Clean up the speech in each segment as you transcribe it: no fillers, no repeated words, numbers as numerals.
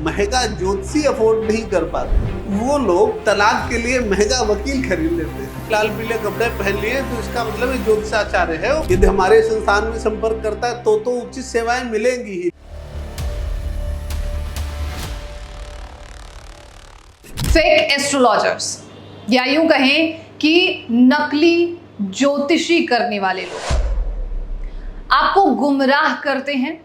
महंगा ज्योतिषी अफोर्ड नहीं कर पाते, वो लोग तलाक के लिए महंगा वकील खरीद लेते हैं। लाल पीले कपड़े पहन लिए तो इसका मतलब ये ज्योतिषाचार्य है। यदि हमारे संस्थान में संपर्क करता है तो उचित सेवाएं मिलेंगी ही। फेक एस्ट्रोलॉजर्स या यूं कहें कि नकली ज्योतिषी करने वाले लोग आपको गुमराह करते हैं,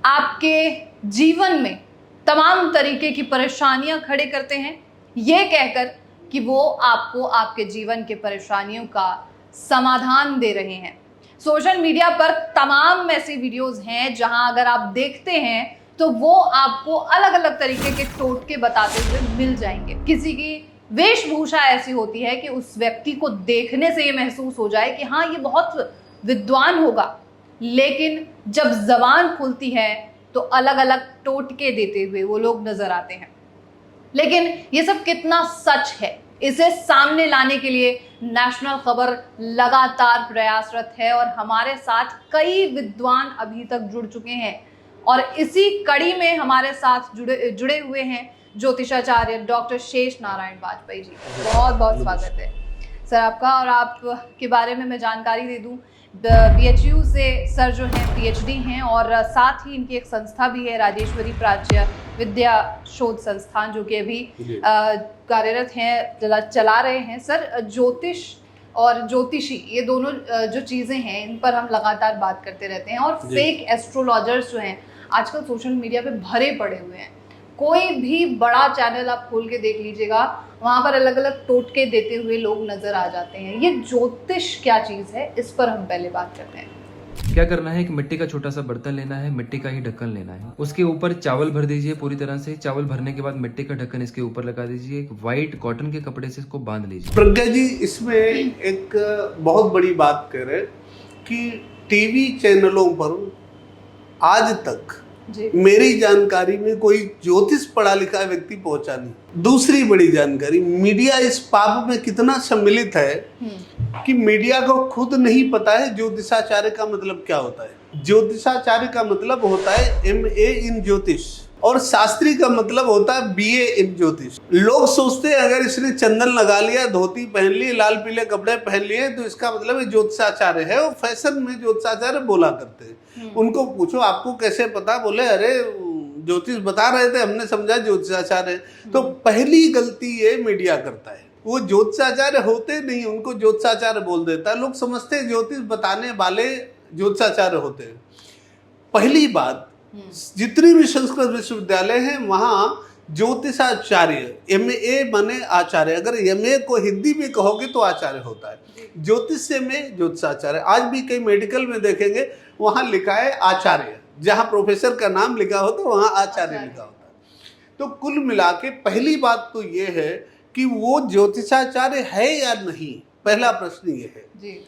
आपके जीवन में तमाम तरीके की परेशानियां खड़े करते हैं, ये कहकर कि वो आपको आपके जीवन के परेशानियों का समाधान दे रहे हैं। सोशल मीडिया पर तमाम ऐसी वीडियोस हैं जहां अगर आप देखते हैं तो वो आपको अलग अलग तरीके के टोटके बताते हुए मिल जाएंगे। किसी की वेशभूषा ऐसी होती है कि उस व्यक्ति को देखने से ये महसूस हो जाए कि हाँ, ये बहुत विद्वान होगा, लेकिन जब जबान खुलती है तो अलग अलग टोटके देते हुए वो लोग नजर आते हैं। लेकिन ये सब कितना सच है, इसे सामने लाने के लिए नेशनल खबर लगातार प्रयासरत है और हमारे साथ कई विद्वान अभी तक जुड़ चुके हैं। और इसी कड़ी में हमारे साथ जुड़े हुए हैं ज्योतिषाचार्य डॉक्टर शेष नारायण वाजपेयी जी। बहुत बहुत स्वागत है सर आपका। और आपके बारे में मैं जानकारी दे दूं, BHU से सर जो हैं PhD हैं और साथ ही इनकी एक संस्था भी है, राजेश्वरी प्राच्य विद्या शोध संस्थान, जो कि अभी कार्यरत हैं, चला रहे हैं। सर, ज्योतिष और ज्योतिषी ये दोनों जो चीज़ें हैं इन पर हम लगातार बात करते रहते हैं। और फेक एस्ट्रोलॉजर्स जो हैं आजकल सोशल मीडिया पे भरे पड़े हुए हैं। कोई भी बड़ा चैनल आप खोल के देख लीजिएगा, वहाँ पर अलग अलग टोटके देते हुए लोग नजर आ जाते हैं। ये ज्योतिष क्या चीज़ है, इस पर हम पहले बात करते हैं। क्या करना है कि मिट्टी का छोटा सा बर्तन लेना है, मिट्टी का ही ढक्कन लेना है, उसके ऊपर चावल भर दीजिए पूरी तरह से। चावल भरने के बाद मिट्टी का ढक्कन इसके ऊपर लगा दीजिए, एक व्हाइट कॉटन के कपड़े से इसको बांध लीजिए। प्रज्ञा जी, इसमें एक बहुत बड़ी बात कह रहे कि टीवी चैनलों पर आज तक मेरी जानकारी में कोई ज्योतिष पढ़ा लिखा व्यक्ति पहुंचा नहीं। दूसरी बड़ी जानकारी, मीडिया इस पाप में कितना सम्मिलित है कि मीडिया को खुद नहीं पता है ज्योतिषाचार्य का मतलब क्या होता है। ज्योतिषाचार्य का मतलब होता है MA इन ज्योतिष और शास्त्री का मतलब होता है BA इन ज्योतिष। लोग सोचते हैं अगर इसने चंदन लगा लिया, धोती पहन ली, लाल पीले कपड़े पहन लिए तो इसका मतलब ज्योतिषाचार्य है। वो फैशन में ज्योतिषाचार्य बोला करते हैं। उनको पूछो आपको कैसे पता, बोले अरे ज्योतिष बता रहे थे, हमने समझा ज्योतिषाचार्य। तो पहली गलती ये मीडिया करता है, वो ज्योतिषाचार्य होते नहीं, उनको ज्योतिषाचार्य बोल देता है। लोग समझते हैं ज्योतिष बताने वाले ज्योतिषाचार्य होते हैं। पहली बात, जितने भी संस्कृत विश्वविद्यालय हैं वहाँ ज्योतिषाचार्य MA माने आचार्य। अगर MA को हिंदी में कहोगे तो आचार्य होता है। ज्योतिष में ज्योतिषाचार्य। आज भी कई मेडिकल में देखेंगे वहाँ लिखा है आचार्य, जहाँ प्रोफेसर का नाम लिखा होता है वहाँ आचार्य लिखा होता है। तो कुल मिला के पहली बात तो ये है कि वो ज्योतिषाचार्य है या नहीं, पहला प्रश्न ये है जी।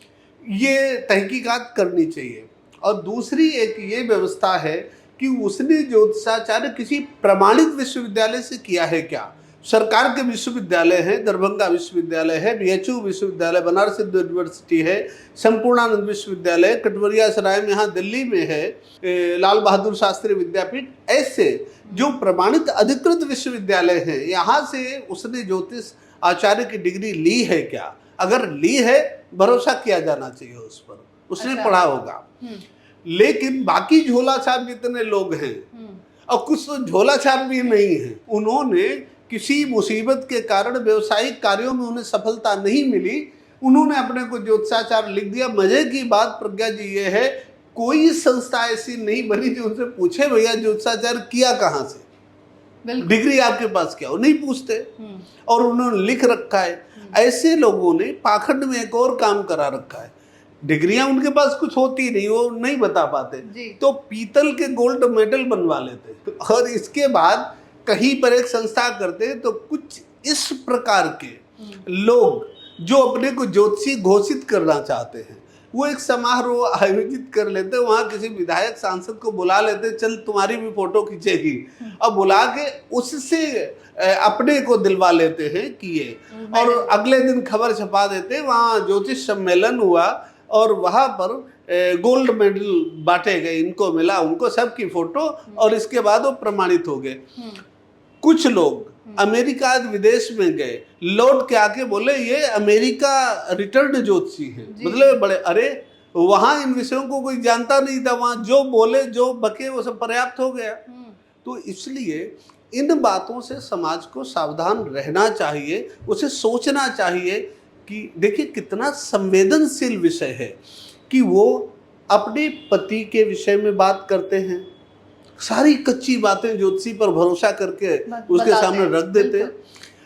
ये तहकीकात करनी चाहिए। और दूसरी एक ये व्यवस्था है कि उसने ज्योतिषाचार्य किसी प्रमाणित विश्वविद्यालय से किया है क्या। सरकार के विश्वविद्यालय हैं, दरभंगा विश्वविद्यालय है, BHU विश्वविद्यालय, बनारस हिंदू यूनिवर्सिटी है, संपूर्णानंद विश्वविद्यालय, कटवरिया सराय में यहाँ दिल्ली में है, लाल बहादुर शास्त्री विद्यापीठ। ऐसे जो प्रमाणित अधिकृत विश्वविद्यालय हैं, यहाँ से उसने ज्योतिष आचार्य की डिग्री ली है क्या। अगर ली है, भरोसा किया जाना चाहिए उस पर, उसने पढ़ा होगा। लेकिन बाकी झोला छाप जितने लोग हैं, और कुछ तो झोला छाप भी नहीं है, उन्होंने किसी मुसीबत के कारण व्यवसायिक कार्यों में उन्हें सफलता नहीं मिली, उन्होंने अपने को ज्योतिषाचार्य लिख दिया। मजे की बात प्रज्ञा जी ये है, कोई संस्था ऐसी नहीं बनी जो उनसे पूछे भैया ज्योतिषाचार्य किया कहाँ से, डिग्री आपके पास क्या हो, नहीं पूछते। और उन्होंने लिख रखा है। ऐसे लोगों ने पाखंड में एक और काम करा रखा है, डिग्रियां उनके पास कुछ होती नहीं, वो नहीं बता पाते, तो पीतल के गोल्ड मेडल बनवा लेते। और इसके बाद कहीं पर एक संस्था करते, तो कुछ इस प्रकार के लोग जो अपने को ज्योतिषी घोषित करना चाहते हैं, वो एक समारोह आयोजित कर लेते, वहाँ किसी विधायक सांसद को बुला लेते, चल तुम्हारी भी फोटो खींचेगी, और बुला के उससे अपने को दिलवा लेते हैं कि ये, और अगले दिन खबर छपा देते वहाँ ज्योतिष सम्मेलन हुआ और वहाँ पर गोल्ड मेडल बांटे गए, इनको मिला, उनको सबकी फोटो, और इसके बाद वो प्रमाणित हो गए। कुछ लोग अमेरिका विदेश में गए, लौट के आके बोले ये अमेरिका रिटर्न ज्योतिषी है, मतलब बड़े, अरे वहां इन विषयों को कोई जानता नहीं था, वहां जो बोले जो बके वो सब पर्याप्त हो गया। तो इसलिए इन बातों से समाज को सावधान रहना चाहिए, उसे सोचना चाहिए कि देखिए कितना संवेदनशील विषय है कि वो अपने पति के विषय में बात करते हैं, सारी कच्ची बातें ज्योतिषी पर भरोसा करके उसके सामने रख देते हैं,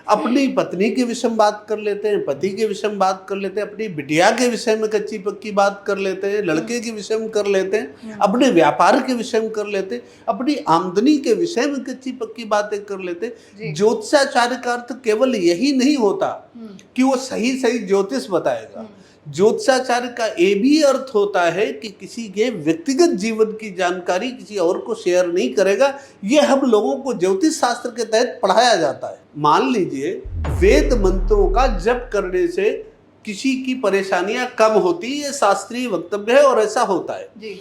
अपनी पत्नी के विषय में बात कर लेते हैं, पति के विषय में बात कर लेते हैं, अपनी बिटिया के विषय में कच्ची पक्की बात कर लेते हैं, लड़के के विषय में कर लेते हैं, अपने व्यापार के विषय में कर लेते हैं, अपनी आमदनी के विषय में कच्ची पक्की बातें कर लेते हैं। ज्योतिषाचार्य का अर्थ केवल यही नहीं होता कि वो सही सही ज्योतिष बताएगा, ज्योतिषाचार्य का ये भी अर्थ होता है कि किसी के व्यक्तिगत जीवन की जानकारी किसी और को शेयर नहीं करेगा। ये हम लोगों को ज्योतिष शास्त्र के तहत पढ़ाया जाता है। मान लीजिए वेद मंत्रों का जप करने से किसी की परेशानियां कम होती, ये शास्त्रीय वक्तव्य है और ऐसा होता है जी।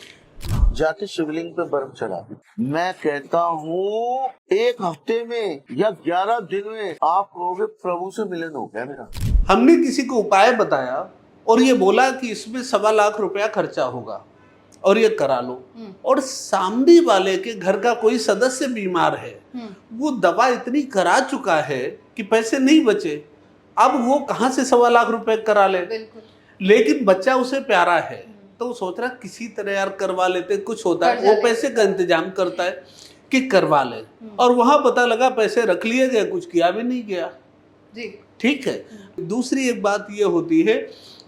जाके शिवलिंग पे बर्फ चढ़ा, मैं कहता हूँ 1 हफ्ते में या 11 दिन में आप कहोगे प्रभु से मिलन हो गया मेरा। हमने किसी को उपाय बताया और ये बोला कि इसमें 1.25 लाख रुपया खर्चा होगा और ये करा लो, और सामने वाले के घर का कोई सदस्य बीमार है, वो दवा इतनी करा चुका है कि पैसे नहीं बचे, अब वो कहाँ से 1.25 लाख रुपए करा ले। लेकिन बच्चा उसे प्यारा है तो वो सोच रहा किसी तरह यार करवा लेते, कुछ होता है, वो पैसे का इंतजाम करता है कि करवा ले, और वहां पता लगा पैसे रख लिए गए, कुछ किया भी नहीं गया। ठीक है। दूसरी एक बात ये होती है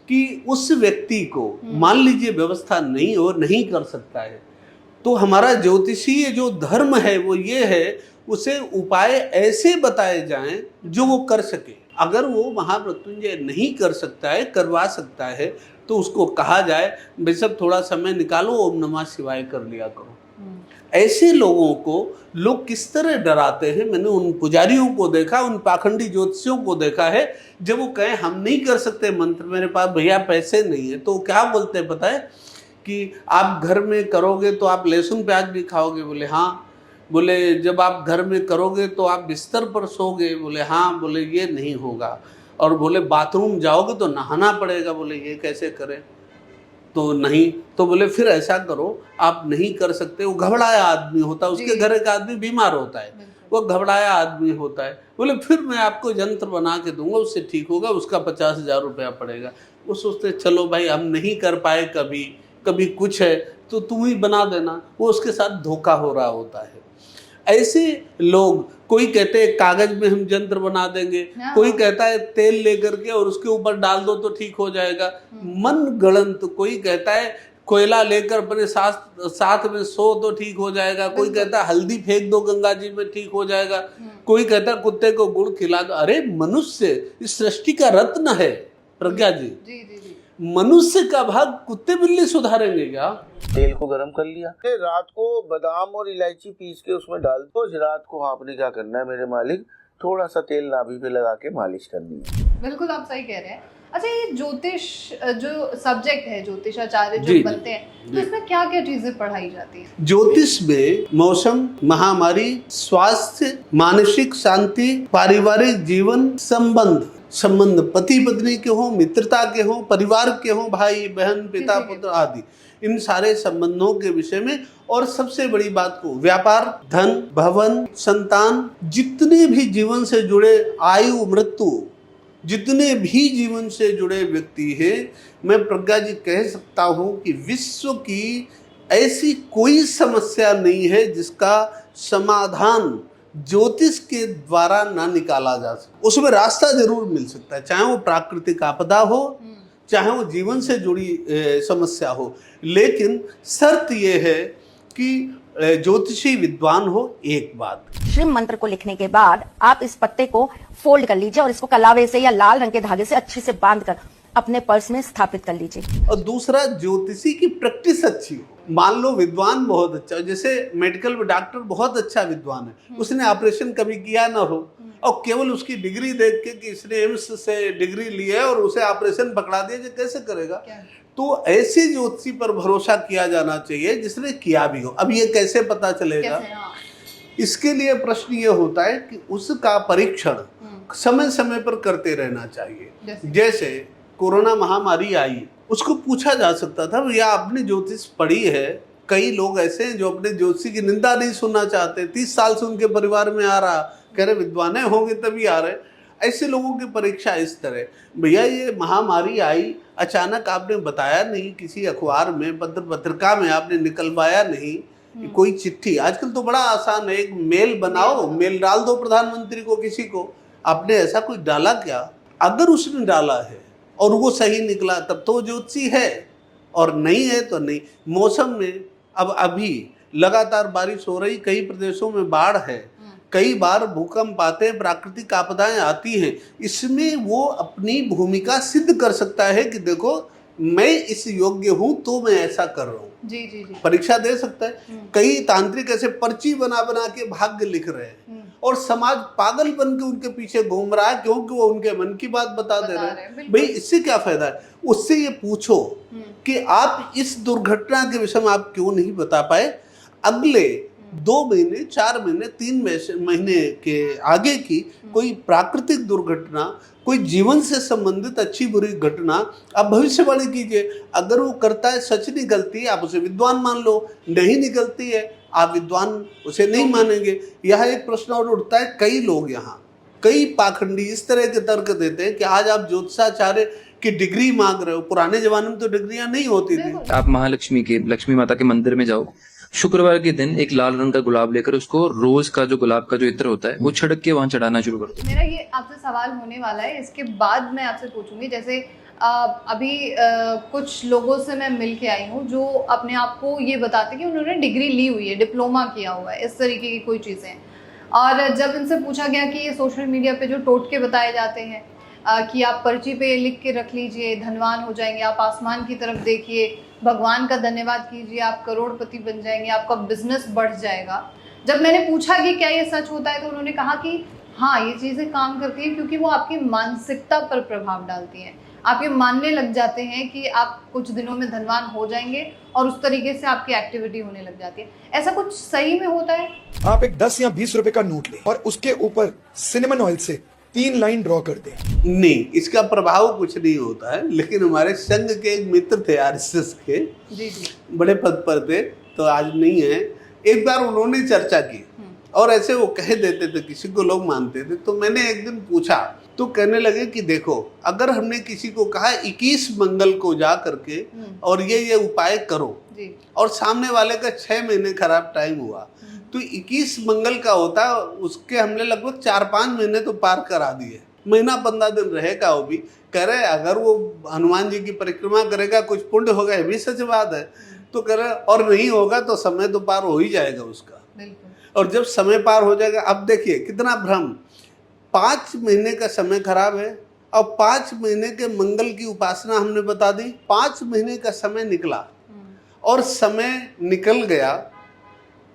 कि उस व्यक्ति को मान लीजिए व्यवस्था नहीं और नहीं कर सकता है, तो हमारा ज्योतिषीय जो धर्म है वो ये है, उसे उपाय ऐसे बताए जाएं जो वो कर सके। अगर वो महामृत्युंजय नहीं कर सकता है, करवा सकता है, तो उसको कहा जाए बेशक थोड़ा समय निकालो, ओम नमः शिवाय कर लिया करो। ऐसे लोगों को लोग किस तरह डराते हैं, मैंने उन पुजारियों को देखा, उन पाखंडी ज्योतिषियों को देखा है, जब वो कहें हम नहीं कर सकते मंत्र, मेरे पास भैया पैसे नहीं है, तो क्या बोलते हैं पता है कि आप घर में करोगे तो आप लहसुन प्याज भी खाओगे, बोले हाँ, बोले जब आप घर में करोगे तो आप बिस्तर पर सोओगे, बोले हाँ, बोले ये नहीं होगा, और बोले बाथरूम जाओगे तो नहाना पड़ेगा, बोले ये कैसे करें, तो नहीं, तो बोले फिर ऐसा करो, आप नहीं कर सकते। वो घबराया आदमी होता है, उसके घर का आदमी बीमार होता है, वो घबराया आदमी होता है, बोले फिर मैं आपको यंत्र बना के दूंगा, उससे ठीक होगा, उसका 50,000 रुपया पड़ेगा। वो सोचते चलो भाई हम नहीं कर पाए, कभी कभी कुछ है तो तुम ही बना देना, वो उसके साथ धोखा हो रहा होता है। ऐसे लोग, कोई कहते हैं कागज में हम यंत्र बना देंगे, कोई कहता है तेल लेकर के और उसके ऊपर डाल दो तो ठीक हो जाएगा, मन गणंत, कोई कहता है कोयला लेकर अपने साथ में सो तो ठीक हो जाएगा, कोई कहता है हल्दी फेंक दो गंगा जी में ठीक हो जाएगा, कोई कहता है कुत्ते को गुड़ खिला दो। अरे मनुष्य इस सृष्टि का रत्न है प्रज्ञा जी, मनुष्य का भाग कुत्ते बिल्ली सुधारेंगे क्या? तेल को गरम कर लिया, रात को बादाम और इलायची पीस के उसमें डाल दो, रात को आपने क्या करना है मेरे मालिक, थोड़ा सा तेल नाभि पे लगा के मालिश करनी है। बिल्कुल आप सही कह रहे हैं। अच्छा, ये ज्योतिष जो सब्जेक्ट है, ज्योतिषाचार्य जो बनते हैं, तो इसमें क्या क्या चीजें पढ़ाई जाती है? ज्योतिष में मौसम, महामारी, स्वास्थ्य, मानसिक शांति, पारिवारिक जीवन, संबंध पति पत्नी के हो, मित्रता के हो, परिवार के हो, भाई बहन, पिता पुत्र आदि, इन सारे संबंधों के विषय में, और सबसे बड़ी बात को व्यापार, धन, भवन, संतान, जितने भी जीवन से जुड़े, आयु मृत्यु, जितने भी जीवन से जुड़े व्यक्ति हैं, मैं प्रज्ञा जी कह सकता हूं कि विश्व की ऐसी कोई समस्या नहीं है जिसका समाधान ज्योतिष के द्वारा ना निकाला जा सके। उसमें रास्ता जरूर मिल सकता है, चाहे वो प्राकृतिक आपदा हो, चाहे वो जीवन से जुड़ी समस्या हो, लेकिन शर्त ये है कि ज्योतिषी विद्वान हो। एक बात, शिव मंत्र को लिखने के बाद आप इस पत्ते को फोल्ड कर लीजिए और इसको कलावे से या लाल रंग के धागे से अच्छे से बांधकर अपने पर्स में स्थापित कर लीजिए। और दूसरा, ज्योतिषी की प्रैक्टिस अच्छी हो। मान लो विद्वान बहुत अच्छा, जैसे मेडिकल में डॉक्टर बहुत अच्छा विद्वान है, उसने ऑपरेशन कभी किया ना हो, और केवल उसकी डिग्री देख के कि इसने एम्स से डिग्री ली है और उसे ऑपरेशन पकड़ा दिया, जो कैसे करेगा? तो ऐसे ज्योतिषी पर भरोसा किया जाना चाहिए जिसने किया भी हो। अब ये कैसे पता चलेगा? इसके लिए प्रश्न ये होता है कि उसका परीक्षण समय समय पर करते रहना चाहिए। जैसे कोरोना महामारी आई, उसको पूछा जा सकता था भैया आपने ज्योतिष पढ़ी है, कई लोग ऐसे हैं जो अपने ज्योतिषी की निंदा नहीं सुनना चाहते, 30 साल से उनके परिवार में आ रहा, कह रहे विद्वान होंगे तभी आ रहे। ऐसे लोगों की परीक्षा इस तरह, भैया ये महामारी आई अचानक, आपने बताया नहीं, किसी अखबार में पत्रिका में आपने निकलवाया नहीं, कोई चिट्ठी, आजकल तो बड़ा आसान है, एक मेल बनाओ, मेल डाल दो प्रधानमंत्री को, किसी को, आपने ऐसा कुछ डाला क्या? अगर उसने डाला है और वो सही निकला तब तो ज्योतिषी है, और नहीं है तो नहीं। मौसम में अब अभी लगातार बारिश हो रही, कई प्रदेशों में बाढ़ है, कई बार भूकंप आते हैं, प्राकृतिक आपदाएं आती हैं, इसमें वो अपनी भूमिका सिद्ध कर सकता है कि देखो मैं इस योग्य हूं तो मैं ऐसा कर रहा हूँ। जी जी जी। परीक्षा दे सकता है। कई तांत्रिक ऐसे पर्ची बना बना के भाग्य लिख रहे हैं और समाज पागल बन के उनके पीछे घूम रहा है, क्योंकि वो उनके मन की बात बता दे रहे हैं। भाई इससे क्या फायदा है? उससे ये पूछो कि आप इस दुर्घटना के विषय में आप क्यों नहीं बता पाए, अगले 2 महीने, 4 महीने, 3 महीने के आगे की कोई प्राकृतिक दुर्घटना, कोई जीवन से संबंधित अच्छी बुरी घटना आप भविष्यवाणी कीजिए। अगर वो करता है, सच निकलती है, आप उसे विद्वान मान लो, नहीं निकलती है आप विद्वान उसे नहीं मानेंगे। यहाँ एक प्रश्न और उठता है, कई लोग यहाँ, कई पाखंडी इस तरह के तर्क देते हैं कि आज आप ज्योतिषाचार्य की डिग्री मांग रहे हो, पुराने जमाने में तो डिग्रियां नहीं होती थी। आप महालक्ष्मी के, लक्ष्मी माता के मंदिर में जाओ, शुक्रवार के दिन एक लाल रंग का गुलाब लेकर उसको रोज का जो गुलाब का जो इत्र होता है वो छिड़क के वहां चढ़ाना शुरू कर दो। मेरा ये आपसे सवाल होने वाला है, इसके बाद मैं आपसे पूछूंगी। जैसे अभी कुछ लोगों से मैं मिल के आई हूँ जो अपने आप को ये बताते कि उन्होंने डिग्री ली हुई है, डिप्लोमा किया हुआ है, इस तरीके की कोई चीज़ें। और जब इनसे पूछा गया कि ये सोशल मीडिया पे जो टोटके बताए जाते हैं कि आप पर्ची पे लिख के रख लीजिए, धनवान हो जाएंगे, आप आसमान की तरफ देखिए, भगवान का धन्यवाद कीजिए, आप करोड़पति बन जाएंगे, आपका बिजनेस बढ़ जाएगा। जब मैंने पूछा कि क्या ये सच होता है तो उन्होंने कहा कि हाँ ये चीज़ें काम करती हैं, क्योंकि वो आपकी मानसिकता पर प्रभाव डालती हैं। आप ये मानने लग जाते हैं कि आप कुछ दिनों में धनवान हो जाएंगे और उस तरीके से आपकी एक्टिविटी होने लग जाती है। ऐसा कुछ सही में होता है? आप एक 10 या 20 रुपए का नोट लें और उसके ऊपर सिनेमन ऑयल से 3 लाइन ड्रॉ कर दें। नहीं, इसका प्रभाव कुछ नहीं होता है। लेकिन हमारे संघ के एक मित्र थे आरएसएस के, जी जी, बड़े पद पर थे, तो आज नहीं है। एक बार उन्होंने चर्चा की और ऐसे वो कह देते थे, किसी को लोग मानते थे। तो मैंने एक दिन पूछा तो कहने लगे कि देखो, अगर हमने किसी को कहा 21 मंगल को जा करके और ये उपाय करो जी, और सामने वाले का 6 महीने खराब टाइम हुआ, तो 21 मंगल का होता, उसके हमने लगभग 4-5 महीने तो पार करा दिए, महीना 15 दिन रहेगा। वो भी कह रहे अगर वो हनुमान जी की परिक्रमा करेगा कुछ पुण्य होगा, ये भी सच बात है। तो कह रहे और नहीं होगा तो समय तो पार हो ही जाएगा उसका। और जब समय पार हो जाएगा, अब देखिए कितना भ्रम, 5 महीने का समय खराब है और 5 महीने के मंगल की उपासना हमने बता दी। 5 महीने का समय निकला और समय निकल गया,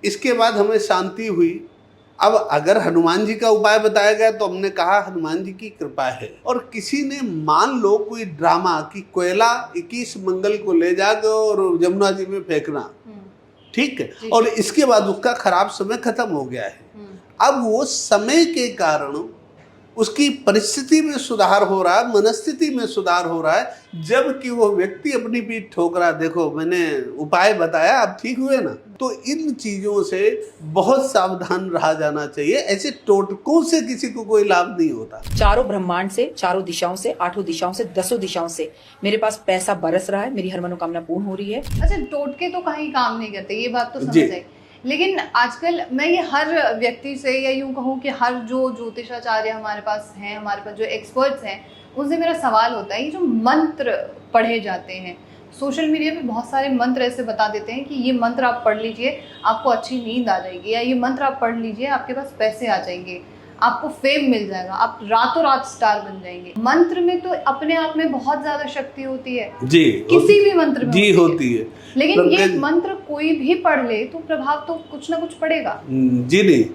इसके बाद हमें शांति हुई। अब अगर हनुमान जी का उपाय बताया गया तो हमने कहा हनुमान जी की कृपा है। और किसी ने मान लो कोई ड्रामा कि कोयला 21 मंगल को ले जाकर और जमुना जी में फेंकना, ठीक है, और इसके बाद उसका खराब समय खत्म हो गया है। अब वो समय के कारण उसकी परिस्थिति में सुधार हो रहा है, मनस्थिति में सुधार हो रहा है, जबकि वो व्यक्ति अपनी पीठ ठोक रहा, देखो मैंने उपाय बताया आप ठीक हुए ना। तो इन चीजों से बहुत सावधान रहा जाना चाहिए। ऐसे टोटकों से किसी को कोई लाभ नहीं होता। चारों ब्रह्मांड से, चारों दिशाओं से, 8 दिशाओं से, 10 दिशाओं से मेरे पास पैसा बरस रहा है, मेरी हर मनोकामना पूर्ण हो रही है। अच्छा, टोटके तो कहीं काम नहीं करते, ये बात तो समझ आई। लेकिन आजकल मैं ये हर व्यक्ति से, या यूं कहूँ कि हर जो ज्योतिषाचार्य हमारे पास हैं, हमारे पास जो एक्सपर्ट्स हैं, उनसे मेरा सवाल होता है, ये जो मंत्र पढ़े जाते हैं सोशल मीडिया पे, बहुत सारे मंत्र ऐसे बता देते हैं कि ये मंत्र आप पढ़ लीजिए आपको अच्छी नींद आ जाएगी, या ये मंत्र आप पढ़ लीजिए आपके पास पैसे आ जाएंगे, आपको फेम मिल जाएगा, आप रातों रात स्टार बन जाएंगे। मंत्र में तो अपने आप में बहुत ज्यादा शक्ति होती है जी, किसी भी मंत्र में जी होती है। लेकिन ये मंत्र कोई भी पढ़ ले तो प्रभाव तो कुछ ना कुछ पड़ेगा जी। नहीं,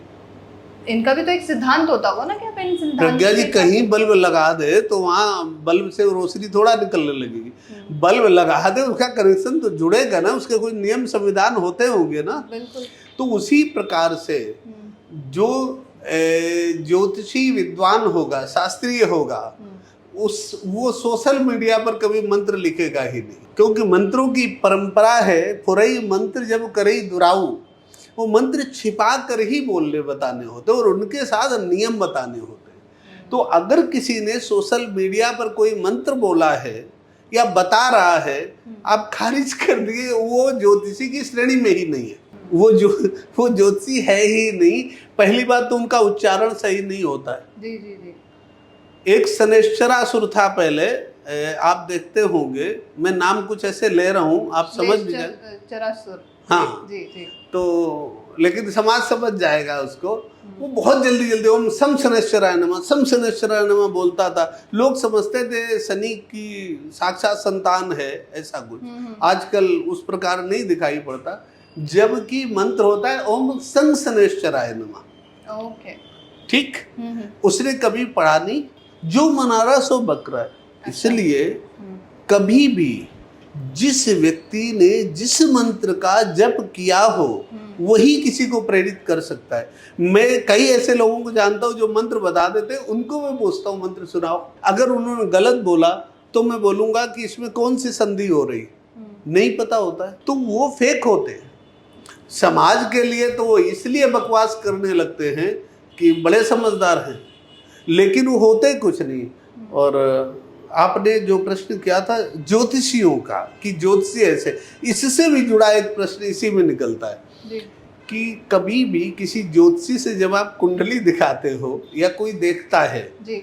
इनका भी तो एक सिद्धांत होता होगा ना कि आप इन सिद्धांत, प्रज्ञा जी कहीं बल्ब लगा दे तो वहाँ बल्ब से रोशनी थोड़ा निकलने लगेगी। बल्ब लगा दे, उसका कनेक्शन तो जुड़ेगा ना, उसके कोई नियम संविधान होते होंगे ना। बिल्कुल। तो उसी प्रकार से जो ज्योतिषी विद्वान होगा, शास्त्रीय होगा, वो सोशल मीडिया पर कभी मंत्र लिखेगा ही नहीं, क्योंकि मंत्रों की परंपरा है, फुरई मंत्र जब करई दुराऊ, वो मंत्र छिपा कर ही बोलने बताने होते और उनके साथ नियम बताने होते। तो अगर किसी ने सोशल मीडिया पर कोई मंत्र बोला है या बता रहा है, आप खारिज कर दिए, वो ज्योतिषी की श्रेणी में ही नहीं है, वो ज्योतिषी है ही नहीं। पहली बात तो उनका उच्चारण सही नहीं होता है। जी जी जी। एक शनैश्चरासुर था पहले, आप देखते होंगे, मैं नाम कुछ ऐसे ले रहा हूँ, आप समझ भी जाए। चरासुर। हाँ जी जी। तो लेकिन समाज समझ जाएगा उसको। वो बहुत जल्दी ओम सम शनैश्चराय नमः बोलता था। लोग समझते थे शनि की साक्षात संतान है, ऐसा कुछ। आजकल उस प्रकार नहीं दिखाई पड़ता, जबकि मंत्र होता है ओम सं शनैश्चराय नमः। ओके, ठीक। उसने कभी पढ़ा नहीं, जो मना रहा सो बक रहा है। इसलिए कभी भी जिस व्यक्ति ने जिस मंत्र का जप किया हो वही किसी को प्रेरित कर सकता है। मैं कई ऐसे लोगों को जानता हूं जो मंत्र बता देते, उनको मैं पूछता हूं मंत्र सुनाओ। अगर उन्होंने गलत बोला तो मैं बोलूंगा कि इसमें कौन सी संधि हो रही, नहीं पता होता है, तो वो फेक होते हैं। समाज के लिए तो वो इसलिए बकवास करने लगते हैं कि बड़े समझदार हैं, लेकिन वो होते कुछ नहीं। और आपने जो प्रश्न किया था ज्योतिषियों का कि ज्योतिषी ऐसे, इससे भी जुड़ा एक प्रश्न इसी में निकलता है जी। कि कभी भी किसी ज्योतिषी से जब आप कुंडली दिखाते हो या कोई देखता है जी,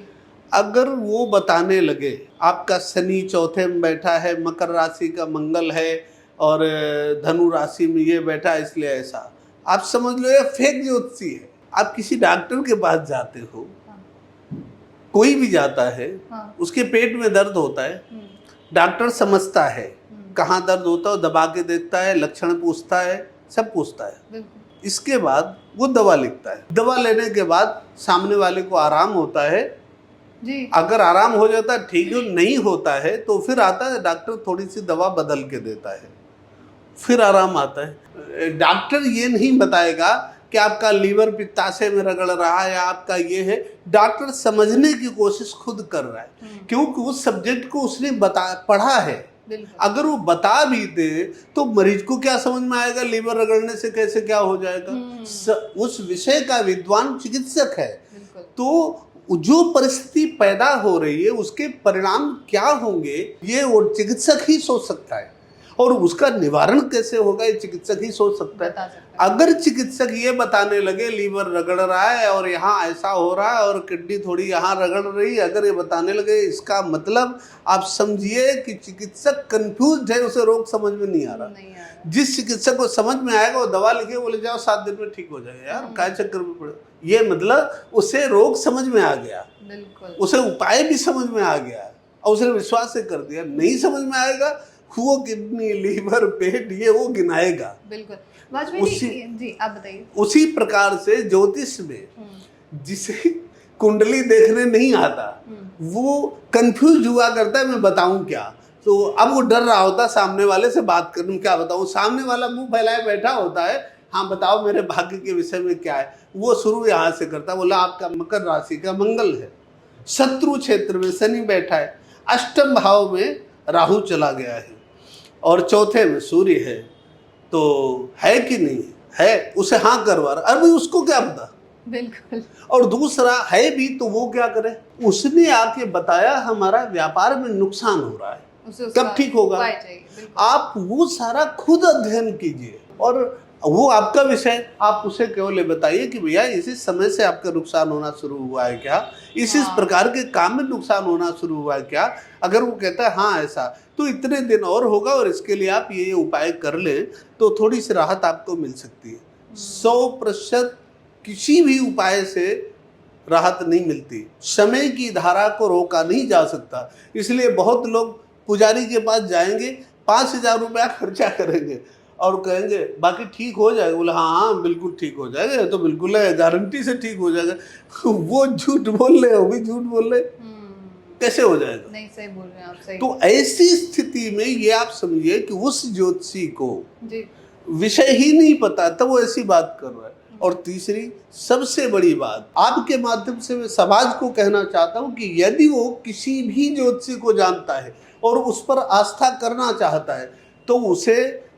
अगर वो बताने लगे आपका शनि चौथे में बैठा है, मकर राशि का मंगल है और धनु राशि में ये बैठा है इसलिए ऐसा, आप समझ लो ये फेक ज्योतिषी है। आप किसी डॉक्टर के पास जाते हो, कोई भी जाता है, उसके पेट में दर्द होता है, डॉक्टर समझता है कहाँ दर्द होता है, दबा के देखता है, लक्षण पूछता है, सब पूछता है। इसके बाद वो दवा लिखता है। दवा लेने के बाद सामने वाले को आराम होता है जी। अगर आराम हो जाता है ठीक है, नहीं होता है तो फिर आता है डॉक्टर, थोड़ी सी दवा बदल के देता है, फिर आराम आता है। डॉक्टर ये नहीं बताएगा कि आपका लीवर पित्ताशय में रगड़ रहा है या आपका ये है। डॉक्टर समझने की कोशिश खुद कर रहा है, क्योंकि उस सब्जेक्ट को उसने पढ़ा है। अगर वो बता भी दे तो मरीज को क्या समझ में आएगा, लीवर रगड़ने से कैसे क्या हो जाएगा। उस विषय का विद्वान चिकित्सक है, तो जो परिस्थिति पैदा हो रही है उसके परिणाम क्या होंगे ये वो चिकित्सक ही सोच सकता है, और उसका निवारण कैसे होगा ये चिकित्सक ही सोच सकता है। अगर चिकित्सक ये बताने लगे लीवर रगड़ रहा है और यहाँ ऐसा हो रहा है और किडनी थोड़ी यहाँ रगड़ रही है, अगर ये बताने लगे, इसका मतलब आप समझिए कि चिकित्सक कंफ्यूज है, उसे रोग समझ में नहीं आ रहा। जिस चिकित्सक को समझ में आएगा वो दवा लिखे, बोले जाओ 7 दिन में ठीक हो जाएगा, यार काय चक्कर में पड़े। ये मतलब उसे रोग समझ में आ गया, उसे उपाय भी समझ में आ गया और उसने विश्वास से कर दिया। नहीं समझ में आएगा, वो किडनी लीवर पेट ये वो गिनाएगा। बिल्कुल। जी आप बताइए। उसी प्रकार से ज्योतिष में जिसे कुंडली देखने नहीं आता वो कंफ्यूज हुआ करता है, मैं बताऊं क्या। तो अब वो डर रहा होता सामने वाले से बात करने में, क्या बताऊं। सामने वाला मुंह फैलाए बैठा होता है, हाँ बताओ मेरे भाग्य के विषय में क्या है। वो शुरू यहाँ से करता, बोला आपका मकर राशि का मंगल है, शत्रु क्षेत्र में शनि बैठा है, अष्टम भाव में राहु चला गया है और चौथे में सूर्य है, तो है कि नहीं है, उसे हाँ करवा रहा। अरे उसको क्या पता। बिल्कुल। और दूसरा है भी तो वो क्या करे, उसने आके बताया हमारा व्यापार में नुकसान हो रहा है, कब ठीक होगा। आप वो सारा खुद अध्ययन कीजिए और वो आपका विषय, आप उसे केवल ये बताइए कि भैया इसी समय से आपका नुकसान होना शुरू हुआ है क्या, इस प्रकार के काम में नुकसान होना शुरू हुआ है क्या। अगर वो कहता है हाँ ऐसा, तो इतने दिन और होगा और इसके लिए आप ये उपाय कर लें तो थोड़ी सी राहत आपको मिल सकती है। 100% किसी भी उपाय से राहत नहीं मिलती, समय की धारा को रोका नहीं जा सकता। इसलिए बहुत लोग पुजारी के पास जाएंगे, 5,000 रुपया खर्चा करेंगे और कहेंगे बाकी ठीक हो जाएगा। बोले हाँ बिल्कुल ठीक हो जाएगा, तो बिल्कुल है, गारंटी से ठीक हो जाएगा। वो झूठ बोल रहे, वो भी झूठ बोल रहे, कैसे हो जाएगा। नहीं, सही बोल रहे हैं आप, सही। तो ऐसी स्थिति में ये आप समझिए कि उस ज्योतिषी को जी विषय ही नहीं पता तब वो ऐसी बात कर रहा है। और तीसरी सबसे बड़ी बात, आपके माध्यम से मैं समाज को कहना चाहता हूं कि यदि वो किसी भी ज्योतिषी को जानता है और उस पर आस्था करना चाहता है तो उसे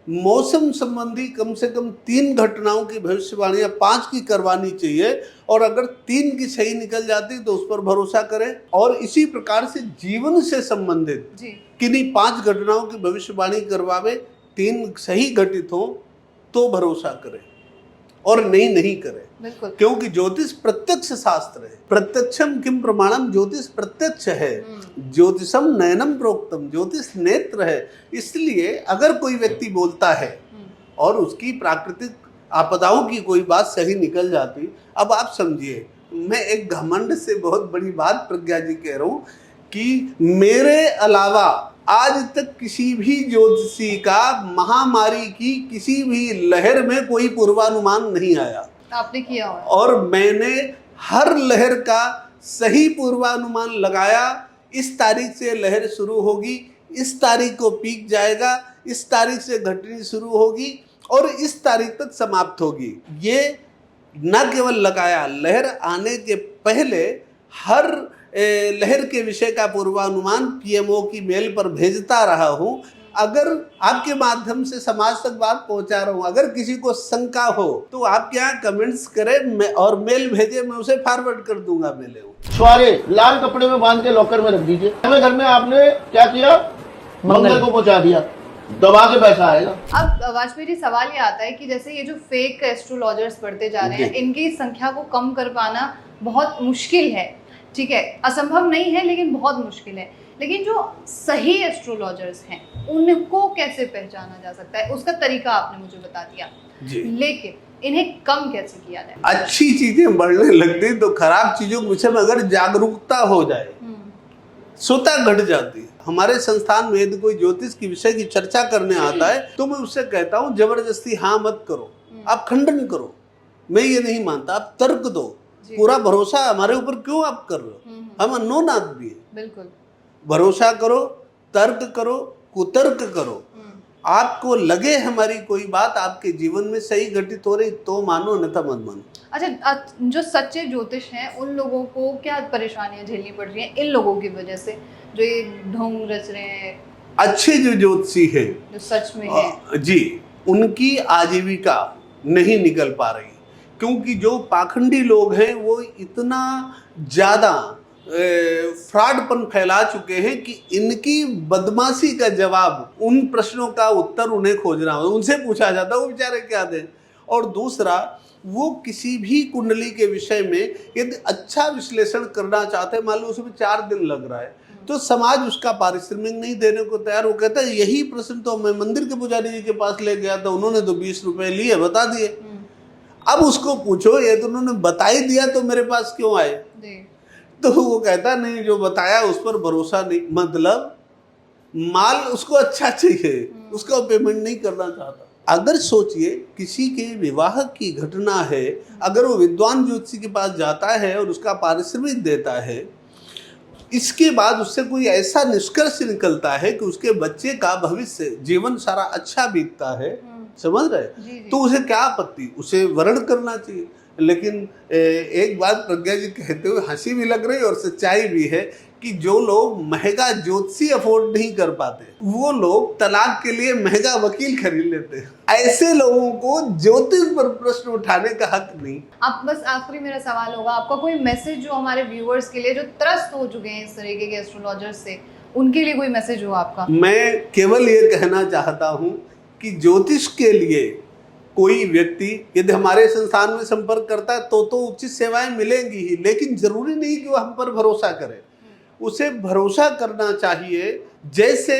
मौसम संबंधी कम से कम 3 घटनाओं की भविष्यवाणी या 5 की करवानी चाहिए, और अगर 3 की सही निकल जाती तो उस पर भरोसा करें। और इसी प्रकार से जीवन से संबंधित किन्हीं 5 घटनाओं की भविष्यवाणी करवावे, 3 सही घटित हो तो भरोसा करें और नहीं करें। बिल्कुल, क्योंकि ज्योतिष प्रत्यक्ष शास्त्र है। प्रत्यक्षम किम प्रमाणम, ज्योतिष प्रत्यक्ष है। ज्योतिषम नयनम प्रोक्तम, ज्योतिष नेत्र है। इसलिए अगर कोई व्यक्ति बोलता है और उसकी प्राकृतिक आपदाओं की कोई बात सही निकल जाती, अब आप समझिए, मैं एक घमंड से बहुत बड़ी बात प्रज्ञा जी कह रहा हूँ कि मेरे अलावा आज तक किसी भी ज्योतिषी का महामारी की किसी भी लहर में कोई पूर्वानुमान नहीं आया। आपने किया हुआ है। और मैंने हर लहर का सही पूर्वानुमान लगाया। इस तारीख से लहर शुरू होगी, इस तारीख को पीक जाएगा, इस तारीख से घटनी शुरू होगी और इस तारीख तक समाप्त होगी। ये न केवल लगाया, लहर आने के पहले हर लहर के विषय का पूर्वानुमान पीएमओ की मेल पर भेजता रहा हूं। अगर आपके माध्यम से समाज तक बात पहुंचा रहा हूं, अगर किसी को शंका हो तो आप क्या कमेंट्स करें और मेल भेजे, मैं उसे फॉरवर्ड कर दूंगा मेले को। छुआरे लाल कपड़े में बांध के लॉकर में रख दीजिए। हमें घर में आपने क्या किया, मंगल को पहुंचा दिया, दबा के पैसा आएगा। अब वाजपेयी जी, सवाल ये आता है कि जैसे ये जो फेक एस्ट्रोलॉजर्स बढ़ते जा रहे हैं, इनकी संख्या को कम कर पाना बहुत मुश्किल है। ठीक है, असंभव नहीं है लेकिन बहुत मुश्किल है। लेकिन जो सही एस्ट्रोलॉजर्स हैं उनको कैसे पहचाना जा सकता है, उसका तरीका आपने मुझे बता दिया जी। लेकिन इन्हें कम कैसे किया जाए? अच्छी चीजें बढ़ने लगती तो खराब चीजों के विषय में अगर जागरूकता हो जाए स्वतः घट जाती है। हमारे संस्थान में यदि कोई ज्योतिष की विषय की चर्चा करने आता है तो मैं उससे कहता हूँ जबरदस्ती हाँ मत करो, आप खंडन करो, मैं ये नहीं मानता, आप तर्क दो। पूरा भरोसा हमारे ऊपर क्यों आप कर रहे हो, हम अननोन आदमी है। बिल्कुल, भरोसा करो, तर्क करो, कुतर्क करो। आपको लगे हमारी कोई बात आपके जीवन में सही घटित हो रही तो मानो, अन्यथा मत मानो। अच्छा, जो सच्चे ज्योतिष हैं उन लोगों को क्या परेशानियां झेलनी पड़ रही हैं इन लोगों की वजह से, जो ये ढोंग रच रहे हैं? अच्छे जो ज्योतिषी है जो सच में है जी, उनकी आजीविका नहीं निकल पा रही, क्योंकि जो पाखंडी लोग हैं वो इतना ज़्यादा फ्रॉडपन फैला चुके हैं कि इनकी बदमाशी का जवाब, उन प्रश्नों का उत्तर उन्हें खोजना हो, उनसे पूछा जाता है, वो बेचारे क्या दें। और दूसरा, वो किसी भी कुंडली के विषय में यदि अच्छा विश्लेषण करना चाहते हैं, मान लो उसमें 4 दिन लग रहा है, तो समाज उसका पारिश्रमिक नहीं देने को तैयार। वो कहता है यही प्रश्न तो मैं मंदिर के पुजारी जी के पास ले गया था, उन्होंने तो 20 रुपए लिए, बता दिए। अब उसको पूछो ये तो उन्होंने बता ही दिया तो मेरे पास क्यों आए? तो वो कहता नहीं, जो बताया उस पर भरोसा नहीं, मतलब माल उसको अच्छा चाहिए, उसका पेमेंट नहीं करना चाहता। अगर सोचिए किसी के विवाह की घटना है, अगर वो विद्वान ज्योतिषी के पास जाता है और उसका पारिश्रमिक देता है, इसके बाद उससे कोई ऐसा निष्कर्ष निकलता है कि उसके बच्चे का भविष्य जीवन सारा अच्छा बीतता है, समझ रहे, तो उसे क्या आपत्ति, उसे वर्ण करना चाहिए। लेकिन एक बात प्रज्ञा जी कहते हुए हंसी भी लग रही है और सच्चाई भी है कि जो लोग महंगा ज्योतिषी अफोर्ड नहीं कर पाते, वो लोग तलाक के लिए महंगा वकील खरीद लेते हैं। ऐसे लोगों को ज्योतिष पर प्रश्न उठाने का हक नहीं। आप, बस आखिरी मेरा सवाल होगा, आपका कोई मैसेज जो हमारे व्यूअर्स के लिए जो त्रस्त हो चुके हैं इस तरीके के एस्ट्रोलॉजर्स से, उनके लिए कोई मैसेज हो आपका? मैं केवल ये कहना चाहता हूँ कि ज्योतिष के लिए कोई व्यक्ति यदि हमारे संस्थान में संपर्क करता है तो उचित सेवाएं मिलेंगी ही, लेकिन जरूरी नहीं कि वो हम पर भरोसा करे। उसे भरोसा करना चाहिए जैसे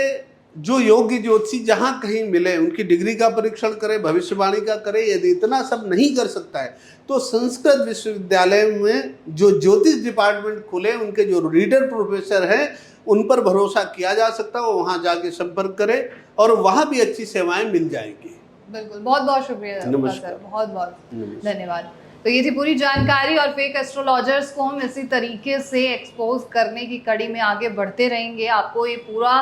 जो योग्य ज्योतिषी जहाँ कहीं मिले उनकी डिग्री का परीक्षण करे, भविष्यवाणी का करे। यदि इतना सब नहीं कर सकता है तो संस्कृत विश्वविद्यालय में जो ज्योतिष डिपार्टमेंट खुले, उनके जो रीडर प्रोफेसर हैं उन पर भरोसा किया जा सकता है। वो वहाँ जाके संपर्क करे और वहाँ भी अच्छी सेवाएं मिल जाएंगी। बिल्कुल, बहुत बहुत शुक्रिया सर, बहुत बहुत धन्यवाद। तो ये थी पूरी जानकारी, और फेक एस्ट्रोलॉजर्स को हम इसी तरीके से एक्सपोज करने की कड़ी में आगे बढ़ते रहेंगे। आपको ये पूरा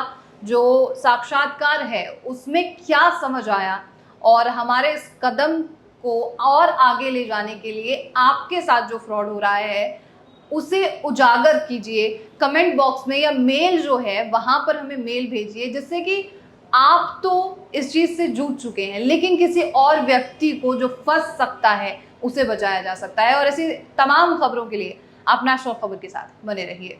जो साक्षात्कार है उसमें क्या समझ आया और हमारे इस कदम को और आगे ले जाने के लिए आपके साथ जो फ्रॉड हो रहा है उसे उजागर कीजिए कमेंट बॉक्स में, या मेल जो है वहां पर हमें मेल भेजिए, जिससे कि आप तो इस चीज से जूझ चुके हैं लेकिन किसी और व्यक्ति को जो फंस सकता है उसे बचाया जा सकता है। और ऐसी तमाम खबरों के लिए आप नेशनल खबर के साथ बने रहिए।